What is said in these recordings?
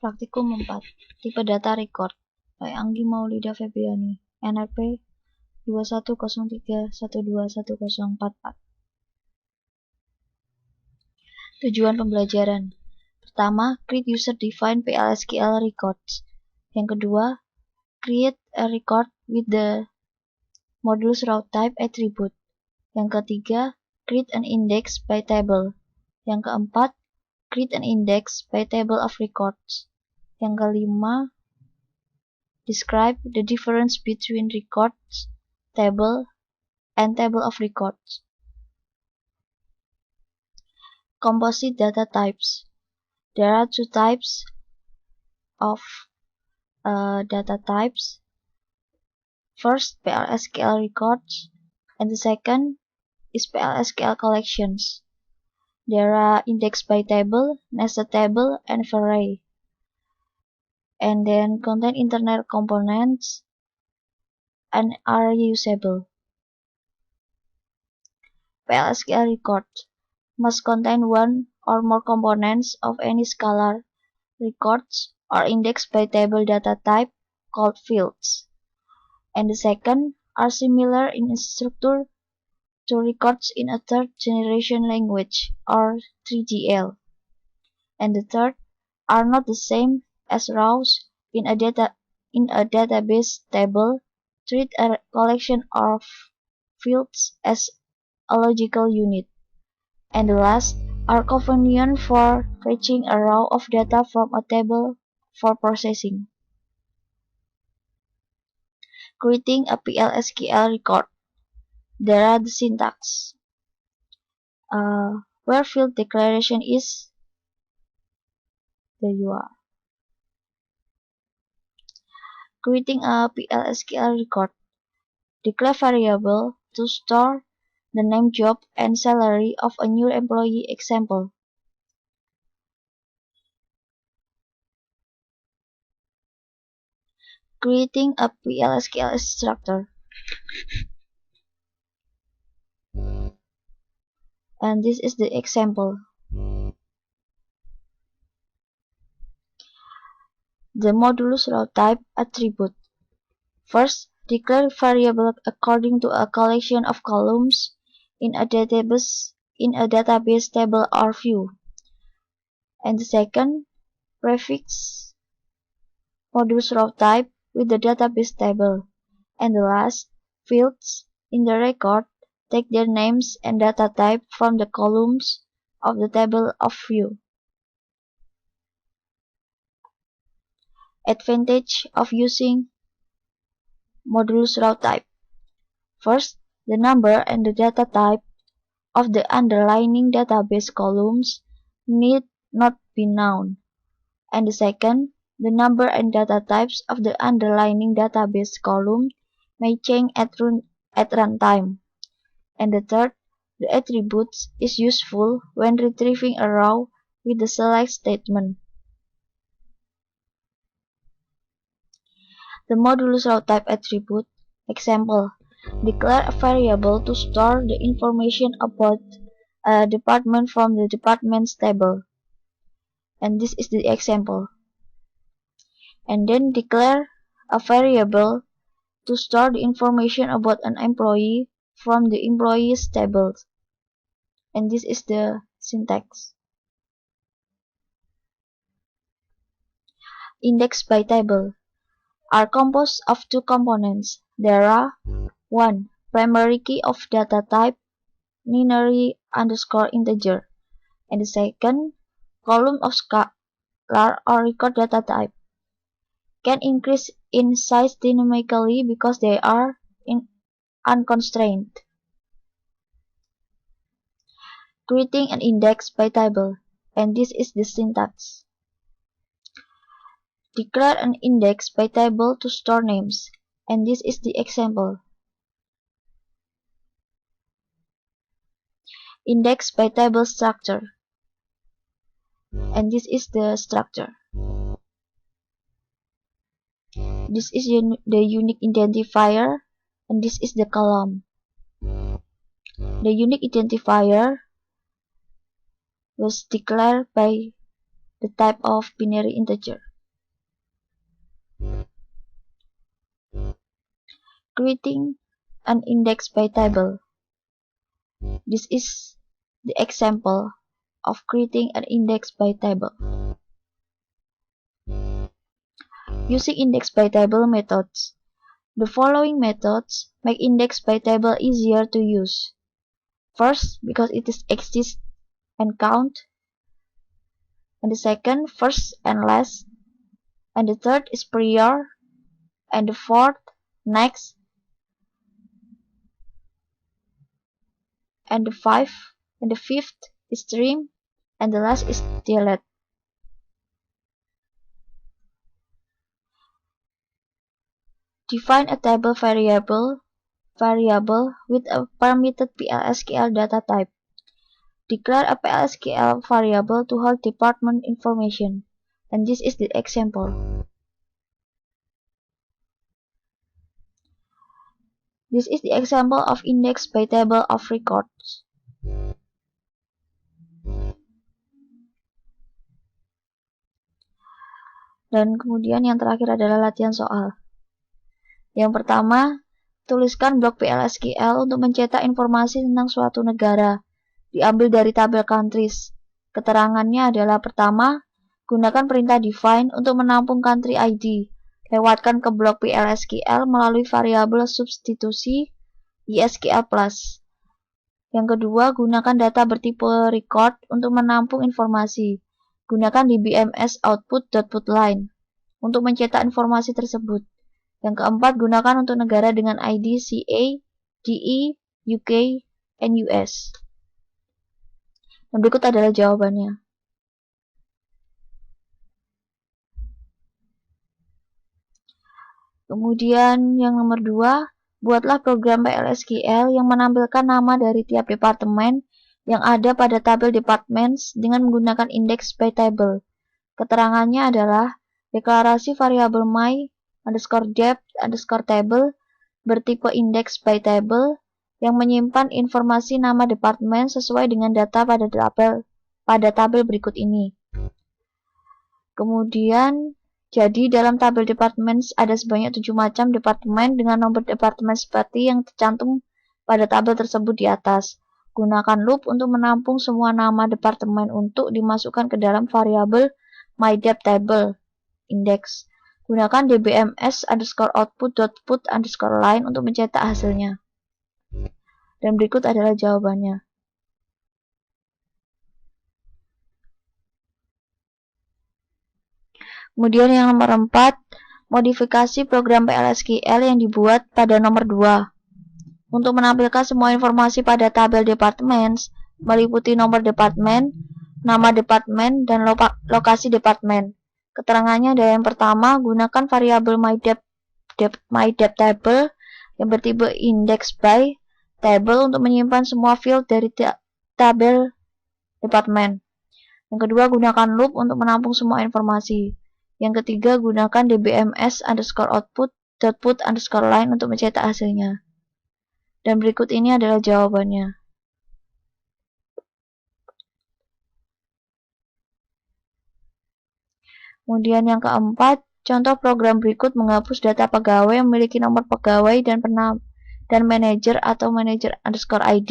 Praktikum 4. Tipe data record. By Anggi Maulida Febriani. NRP 2103121044. Tujuan pembelajaran. Pertama, create user-defined PLSQL records. Yang kedua, create a record with the modulus route type attribute. Yang ketiga, create an index by table. Yang keempat, create an index by table of records. Yang kelima, describe the difference between records table and table of records. Composite data types. There are two types of data types. First, PLSQL records, and the second is PLSQL collections. There are index by table, nested table, and array. And then contain internal components and are usable. PLSQL record must contain one or more components of any scalar records or indexed by table data type called fields. And the second are similar in structure to records in a third generation language or 3GL. And the third are not the same as rows in a database table. Treat a collection of fields as a logical unit. And the last are convenient for fetching a row of data from a table for processing. Creating a PLSQL record. There are the syntax. Where field declaration is, there you are. Creating a PLSQL record. Declare variable to store the name, job, and salary of a new employee. Example. Creating a PLSQL structure. And this is the example. The modulus route type attribute. First, declare variable according to a collection of columns in a database table or view. And the second, prefix modulus route type with the database table. And the last, fields in the record take their names and data type from the columns of the table of view. Advantage of using modulus route type. First, the number and the data type of the underlying database columns need not be known. And the second, the number and data types of the underlying database column may change at runtime. And the third, the attributes is useful when retrieving a row with the select statement. The modulus route type attribute. Example, declare a variable to store the information about a department from the departments table. And this is the example. And then declare a variable to store the information about an employee from the employees table. And this is the syntax. Index by table are composed of two components. There are 1. Primary key of data type binary underscore integer, and the second, column of scalar or record data type. Can increase in size dynamically because they are unconstrained. Creating an index by table, and this is the syntax. Declare an index by table to store names, and this is the example. Index by table structure, and this is the structure. This is the unique identifier, and this is the column. The unique identifier was declared by the type of binary integer. creating an index by table. This is the example of creating an index by table. Using index by table methods. The following methods make index by table easier to use. First, because it is exist and count. And the second, first and last. And the third is prior. And the fourth, next. And the fifth is trim. And the last is delete. Define a table variable with a permitted PLSQL data type. Declare a PLSQL variable to hold department information. And this is the example. This is the example of index by table of records. Dan kemudian yang terakhir adalah latihan soal. Yang pertama, tuliskan blok PLSQL untuk mencetak informasi tentang suatu negara, diambil dari tabel countries. Keterangannya adalah pertama, gunakan perintah define untuk menampung country ID. Lewatkan ke blok PLSQL melalui variabel substitusi ISQL+. Yang kedua, gunakan data bertipe record untuk menampung informasi. Gunakan DBMS output.putLine untuk mencetak informasi tersebut. Yang keempat, gunakan untuk negara dengan ID CA, DE, UK, and US. Dan berikut adalah jawabannya. Kemudian yang nomor 2, buatlah program PLSQL yang menampilkan nama dari tiap departemen yang ada pada tabel departments dengan menggunakan index by table. Keterangannya adalah deklarasi variabel my_depth_table bertipe index by table yang menyimpan informasi nama departemen sesuai dengan data pada tabel berikut ini. Kemudian, jadi dalam tabel departments ada sebanyak 7 macam departemen dengan nomor departemen seperti yang tercantum pada tabel tersebut di atas. Gunakan loop untuk menampung semua nama departemen untuk dimasukkan ke dalam variabel myDepthTable index. Gunakan dbms_output.put_line untuk mencetak hasilnya. Dan berikut adalah jawabannya. Kemudian yang nomor 4, modifikasi program PLSQL yang dibuat pada nomor 2. Untuk menampilkan semua informasi pada tabel departments, meliputi nomor departemen, nama departemen, dan lokasi departemen. Keterangannya adalah yang pertama, gunakan variabel myDepthTable yang bertipe index by table untuk menyimpan semua field dari tabel departemen. Yang kedua, gunakan loop untuk menampung semua informasi. Yang ketiga, gunakan dbms_output.put_line untuk mencetak hasilnya. Dan berikut ini adalah jawabannya. Kemudian yang keempat, contoh program berikut menghapus data pegawai yang memiliki nomor pegawai dan manajer atau manager_ID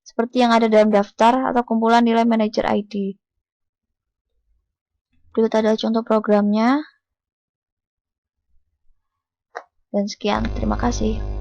seperti yang ada dalam daftar atau kumpulan nilai manager ID. Berikut adalah contoh programnya. Dan sekian, terima kasih.